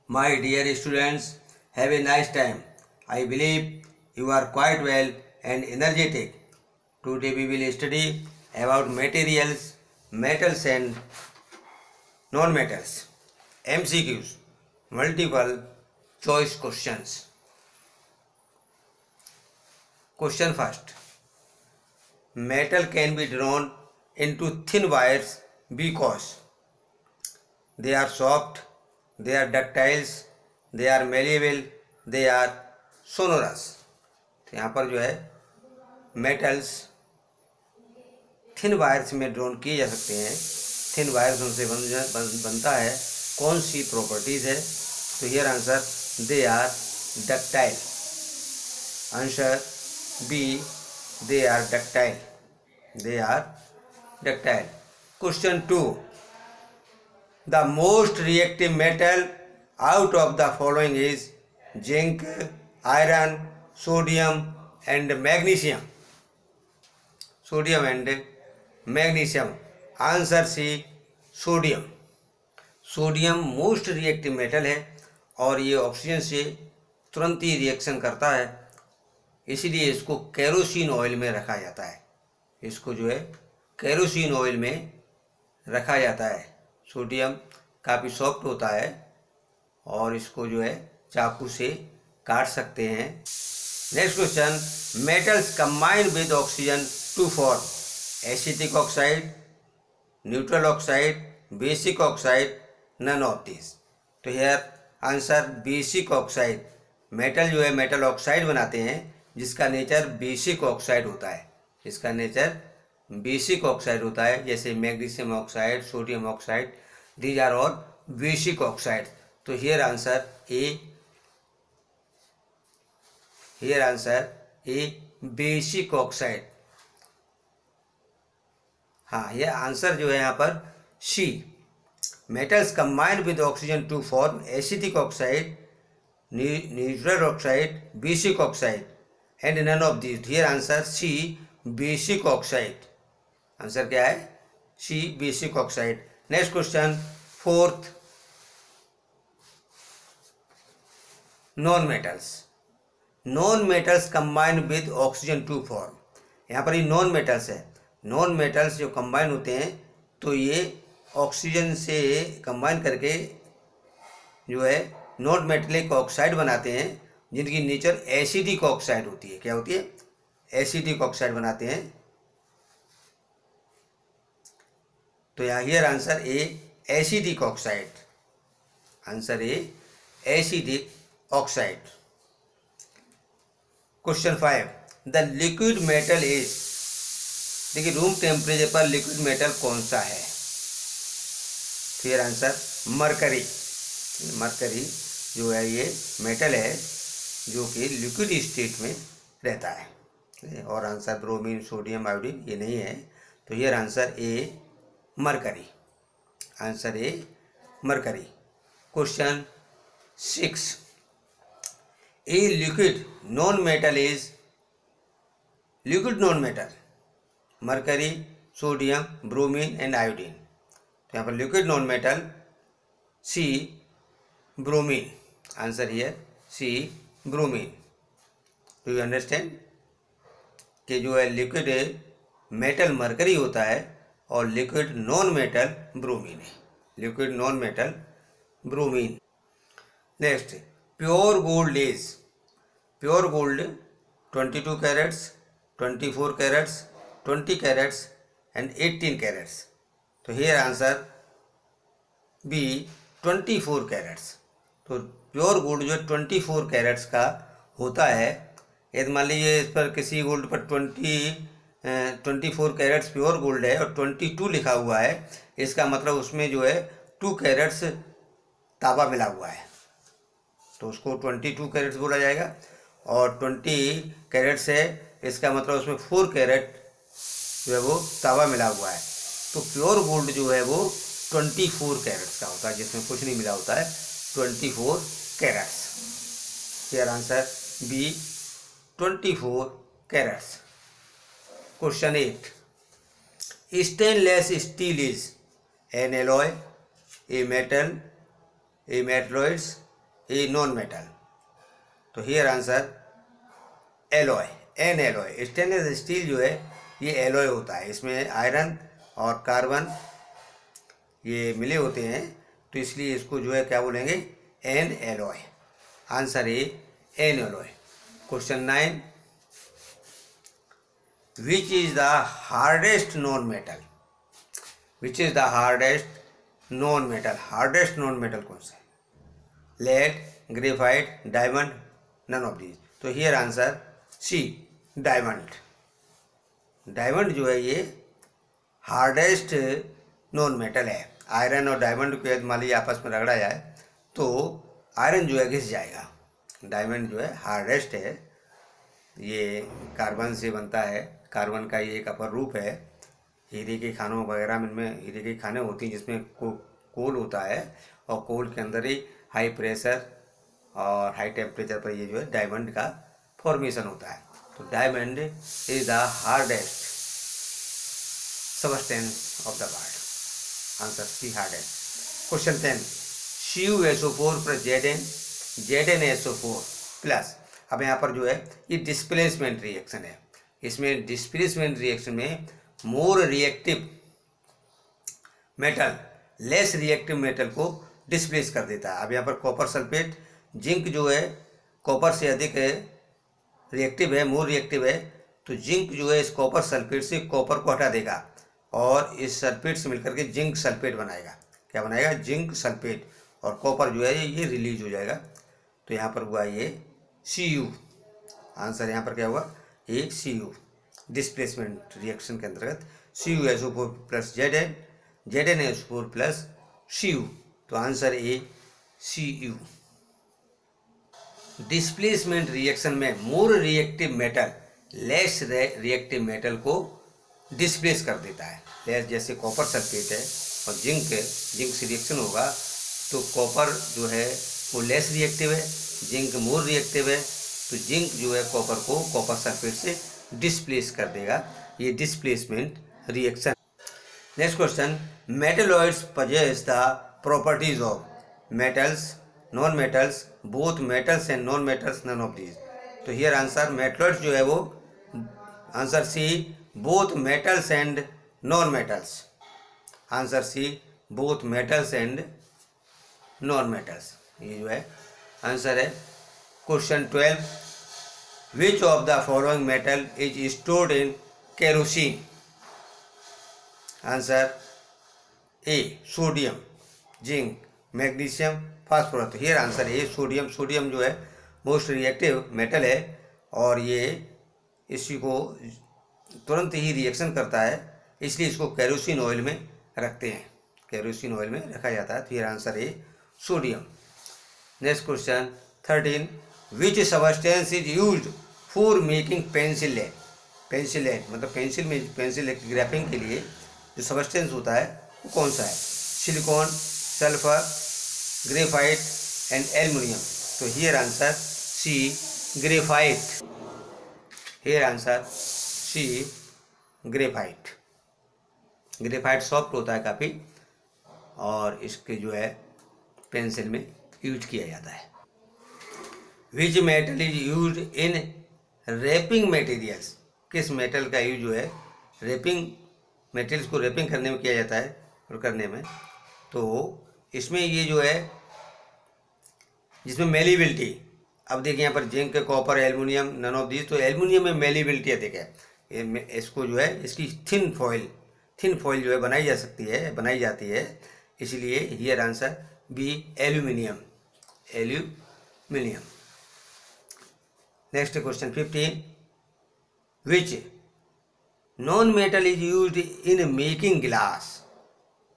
My dear students, have a nice time. I believe you are quite well and energetic. Today we will study about materials, metals and non-metals. MCQs, multiple choice questions. Question first. Metal can be drawn into thin wires because they are soft, they are ductiles, they are malleable, they are sonorous. तो यहाँ पर जो है metals thin wires में drone किए जा सकते हैं. थिन वायर्स उनसे बनता है. कौन सी प्रॉपर्टीज है? तो here answer they are ductile. Answer B, they are ductile. They are ductile. Question 2. The most reactive metal out of the following is zinc, iron, sodium and magnesium. Sodium and magnesium. Answer C, sodium. Sodium most reactive metal है और ये oxygen से तुरंत ही reaction करता है, इसीलिए इसको kerosene oil में रखा जाता है. इसको जो है केरोसिन ऑयल में रखा जाता है. सोडियम काफ़ी सॉफ्ट होता है और इसको जो है चाकू से काट सकते हैं. Next question. Metals combine with oxygen to form acidic oxide, neutral oxide, basic oxide, none of this. तो here answer basic oxide. Metal जो है मेटल ऑक्साइड बनाते हैं जिसका नेचर बेसिक ऑक्साइड होता है. इसका नेचर बेसिक ऑक्साइड होता है, जैसे magnesium oxide, sodium oxide, these are all basic oxide. तो here answer a basic oxide. हाँ, यह आंसर जो है यहाँ पर C. Metals combined with oxygen to form acidic oxide, neutral oxide, basic oxide and none of this. Here answer C, basic oxide. Answer क्या है? C, basic oxide. Next question 4th. Non metals. Non metals combine with oxygen to form. यहाँ पर ये non metals है. Non metals जो combine होते हैं तो ये ऑक्सीजन से कंबाइन करके जो है नॉन मेटेलिक ऑक्साइड बनाते हैं जिनकी नेचर एसिडिक ऑक्साइड होती है. क्या होती है? एसिडिक ऑक्साइड बनाते हैं. तो यहाँ here answer A, acidic oxide. Answer A, acidic oxide. Question 5. The liquid metal is. देखिए, रूम टेम्परेचर पर लिक्विड मेटल कौन सा है? फिर आंसर मरकरी. मरकरी जो है ये मेटल है जो कि लिक्विड स्टेट में रहता है. और आंसर ब्रोमीन, सोडियम, आयोडीन ये नहीं है. तो here answer A, mercury. Answer A, mercury. Question 6. A liquid non metal is. Liquid non metal mercury, sodium, bromine and iodine. तो यहाँ पर liquid non metal C, bromine. Answer here C, bromine. Do you understand कि जो है liquid metal mercury होता है और liquid non metal bromine है. Liquid non metal bromine. Next. Pure gold is. Pure gold 22 carats, 24 carats, 20 crates and 18 carats. तो here answer B, 24 carats. तो pure gold जो 24 कैरेट्स का होता है. यदि मान लीजिए इस पर किसी गोल्ड पर 24 कैरेट्स प्योर गोल्ड है और 22 लिखा हुआ है, इसका मतलब उसमें जो है 2 कैरेट्स तांबा मिला हुआ है, तो उसको 22 कैरेट्स बोला जाएगा. और 20 कैरेट्स है, इसका मतलब उसमें 4 कैरेट जो है वो तांबा मिला हुआ है. तो प्योर गोल्ड जो है वो 24 कैरेट्स का होता है, जिसमें कुछ नहीं मिला होता है. 24 carats. Here answer B, 24 carats. Question 8. Stainless steel is an alloy, a metal, a metalloids, a non metal. तो here answer alloy, an alloy. Stainless steel जो है ये एलॉय होता है, इसमें आयरन और कार्बन ये मिले होते हैं, तो इसलिए इसको जो है क्या बोलेंगे, an alloy. Answer A an alloy. Question 9, which is the hardest non metal? Which is the hardest non metal? Hardest non metal कौन सा है? Lead, graphite, diamond, none of these. तो here answer C diamond. Diamond जो है ये hardest non metal है। Iron और diamond को यदि मान लीजिए आपस में रगड़ा जाए तो आयरन जो है घिस जाएगा। डायमंड जो है हार्डेस्ट है, ये कार्बन से बनता है, कार्बन का ये एक अपर रूप है। हीरे के खानों वगैरह में इनमें हीरे के खाने होती हैं जिसमें कोल होता है, और कोल के अंदर ही हाई प्रेशर और हाई टेम्परेचर पर ये जो है डायमंड का फॉर्मेशन होता है। तो diamond is the hardest substance of the world. Answer C hardest. Question 10, CuSO4 plus ZnSO4 plus. अब यहाँ पर जो है ये डिस्प्लेसमेंट रिएक्शन है। इसमें डिस्प्लेसमेंट रिएक्शन में more reactive metal less reactive metal को डिस्प्लेस कर देता है। अब यहाँ पर कॉपर सल्फेट, जिंक जो है कॉपर से अधिक है रिएक्टिव है, मोर रिएक्टिव है, तो जिंक जो है इस कॉपर सल्फेट से कॉपर को हटा देगा और इस सल्फेट से मिलकर के जिंक सल्फेट बनाएगा। क्या बनाएगा? Zinc sulphate. और कॉपर जो है ये रिलीज हो जाएगा। तो यहाँ पर हुआ ये Cu। आंसर यहाँ पर क्या हुआ? ये Cu। डिस्प्लेसमेंट रिएक्शन के अंतर्गत CuSO4 plus ZnSO4 plus Cu। तो answer A Cu। Displacement reaction में more reactive metal less reactive metal को डिस्प्लेस कर देता है। लेस जैसे कॉपर सल्फेट है और जिंक से रिएक्शन होगा तो कॉपर जो है वो लेस रिएक्टिव है, जिंक मोर रिएक्टिव है, तो जिंक जो है कॉपर को कॉपर सल्फेट से डिस्प्लेस कर देगा। ये displacement reaction. Next question, metalloids possess the properties of metals, non metals, both metals and non metals, none of these. तो हियर आंसर मेटलॉइड्स जो है वो answer C both metals and non metals. Answer C both metals and non metals, ये जो है answer है। Question 12, which of the following metal is stored in kerosene? Answer A sodium, zinc, magnesium, phosphorus. तो here answer A sodium. Sodium जो है most reactive metal है और ये इसी को तुरंत ही रिएक्शन करता है, इसलिए इसको केरोसिन ऑयल में रखते हैं, केरोसिन ऑयल में रखा जाता है। तो here answer A sodium. Next question 13, which substance is used for making pencil lead? Pencil lead मतलब पेंसिल में पेंसिल ग्राफिंग के लिए जो सब्सटेंस होता है वो कौन सा है? Silicon, sulphur, graphite and aluminium. तो here answer C graphite. Here answer C graphite. Graphite soft होता है काफ़ी और इसके जो है पेंसिल में यूज किया जाता है। Which metal is use in wrapping materials? किस मेटल का यूज जो है रैपिंग मटेरियल्स को रैपिंग करने में किया जाता है और करने में, तो इसमें ये जो है जिसमें मेलिबिलिटी, अब देखिए यहाँ पर zinc, copper, aluminium, none of these. तो एल्युमिनियम में मेलिबिलिटी अधिक है, इसको जो है इसकी थिन फॉइल जो है बनाई जाती है, इसलिए here answer B aluminium. Next question 15, which non metal is used in making glass?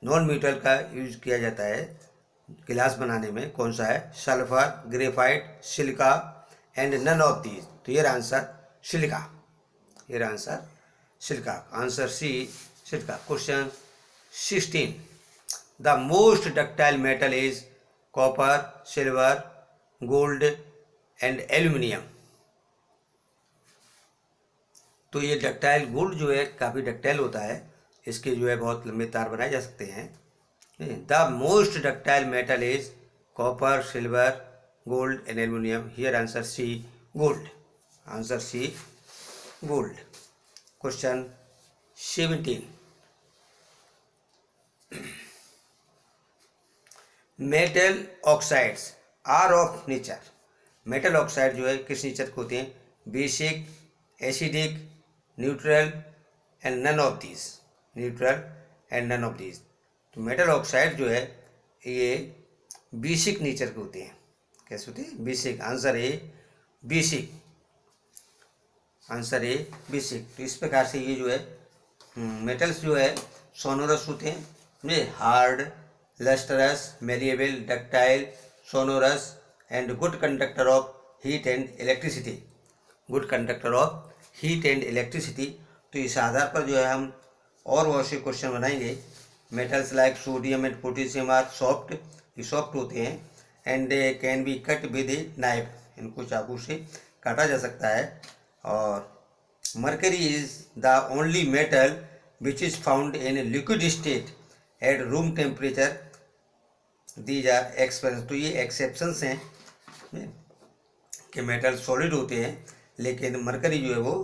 Non metal का यूज किया जाता है गिलास बनाने में, कौन सा है? Sulphur, graphite, silica and none of these. तो here answer silica. Here answer silica. Answer C silica. Question 16, the most ductile metal is copper, silver, gold and aluminium. तो ये डक्टाइल गोल्ड जो है काफ़ी डक्टाइल होता है, इसके जो है बहुत लंबे तार बनाए जा सकते हैं। The most ductile metal is copper, silver, gold and aluminum. Here answer C, gold. Answer C, gold. Question 17. Metal oxides are of nature. Metal oxide जो है किस नेचर के होते हैं? Basic, acidic, neutral and none of these. Neutral and none of these. तो metal oxide जो है ये बेसिक नेचर के होते हैं. कैसे होते हैं? Basic. Answer a, basic. Answer a, basic. तो इस प्रकार से ये जो है मेटल्स जो है सोनोरस होते हैं. ये hard, lustrous, malleable, ductile, sonorous and good conductor of heat and electricity. Good conductor of heat and electricity. तो इस आधार पर जो है हम और बहुत से क्वेश्चन बनाएंगे. Metals like sodium and potassium are soft. ये सॉफ्ट होते हैं and can be cut with a knife. इनको चाकू से काटा जा सकता है. और mercury is the only metal which is found in liquid state at room temperature. These are exceptions. तो ये एक्सेप्शंस हैं कि मेटल सॉलिड होते हैं लेकिन मरकरी जो है वो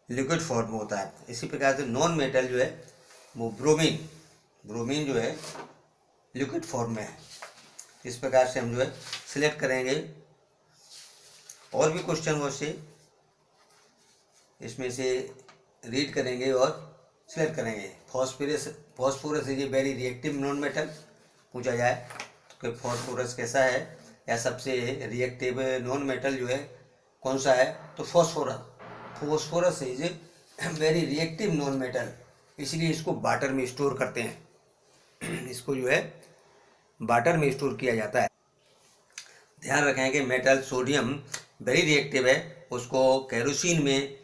लिक्विड फॉर्म में होता है. इसी प्रकार से नॉन मेटल जो है वो ब्रोमीन. ब्रोमीन जो है लिक्विड फॉर्म में है. इस प्रकार से हम जो है सिलेक्ट करेंगे. और भी क्वेश्चन वो से इसमें से रीड करेंगे और सिलेक्ट करेंगे. Phosphorus is a very reactive non metal. पूछा जाए कि फॉस्फोरस कैसा है या सबसे रिएक्टिव नॉन मेटल जो है कौन सा है? तो phosphorus. Phosphorus is a very reactive non metal. इसलिए इसको वाटर में स्टोर करते हैं. इसको जो है वाटर में स्टोर किया जाता है. ध्यान रखें कि मेटल सोडियम वेरी रिएक्टिव है, उसको केरोसिन में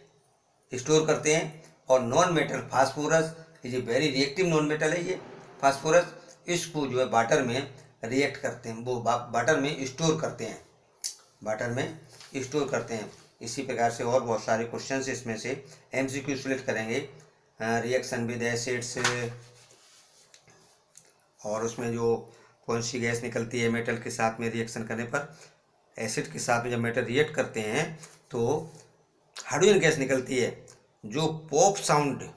स्टोर करते हैं. और नॉन मेटल फास्फोरस ये वेरी रिएक्टिव नॉन मेटल है. ये फास्फोरस इसको जो है वाटर में रिएक्ट करते हैं, वो वाटर में स्टोर करते हैं. वाटर में स्टोर करते हैं. इसी प्रकार से और बहुत सारे क्वेश्चन इसमें से MCQ सिलेक्ट करेंगे. रिएक्शन विद एसिड्स, और उसमें जो कौन सी गैस निकलती है मेटल के साथ में रिएक्शन करने पर. एसिड के साथ में जब मेटल रिएक्ट करते हैं तो हाइड्रोजन गैस निकलती है जो पॉप साउंड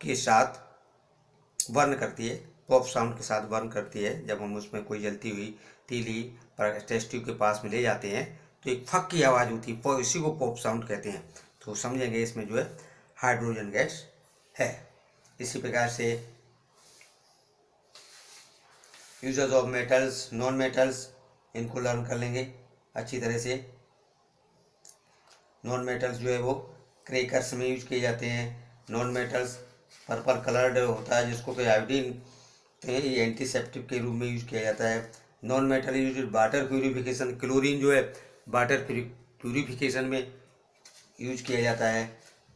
के साथ बर्न करती है. पॉप साउंड के साथ बर्न करती है. जब हम उसमें कोई जलती हुई तीली पर टेस्ट ट्यूब के पास में ले जाते हैं तो एक फक की आवाज़ होती है, इसी को पॉप साउंड कहते हैं. तो समझेंगे इसमें जो है हाइड्रोजन गैस है. इसी प्रकार से uses of metals, non metals, इनको लर्न कर लेंगे अच्छी तरह से. नॉन मेटल्स जो है वो क्रैकर्स में यूज किए जाते हैं. नॉन मेटल्स पर्पल कलर्ड होता है जिसको कोई आयोडीन एंटीसेप्टिक के रूप में यूज किया जाता है. Non metal use water purification. Chlorine जो है वाटर प्यूरिफिकेशन में यूज किया जाता है.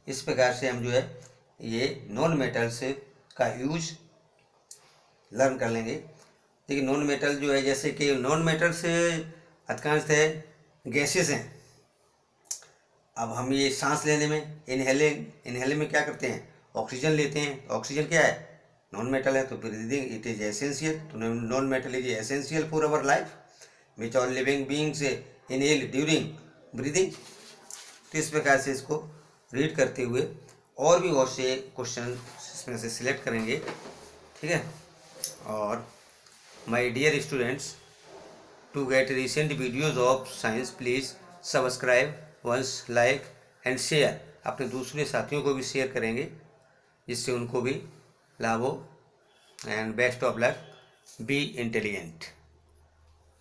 इस प्रकार से हम जो है ये नॉन मेटल्स का यूज लर्न कर लेंगे. देखिए नॉन मेटल जो है जैसे कि नॉन मेटल से अधिकांश है गैसेस हैं. अब हम ये सांस लेने में इनहेलिंग में क्या करते हैं? ऑक्सीजन लेते हैं. ऑक्सीजन क्या है? नॉन मेटल है. तो ब्रीदिंग इट इज एसेंशियल. तो non metal is essential for our life which all living beings inhale during breathing. तो इस प्रकार से इसको रीड करते हुए और भी बहुत से क्वेश्चन इसमें से सिलेक्ट करेंगे. ठीक है. और my dear students, to get recent videos of science please subscribe once, like and share. अपने दूसरे साथियों को भी शेयर करेंगे जिससे उनको भी लाभ हो. And best of luck. Be intelligent.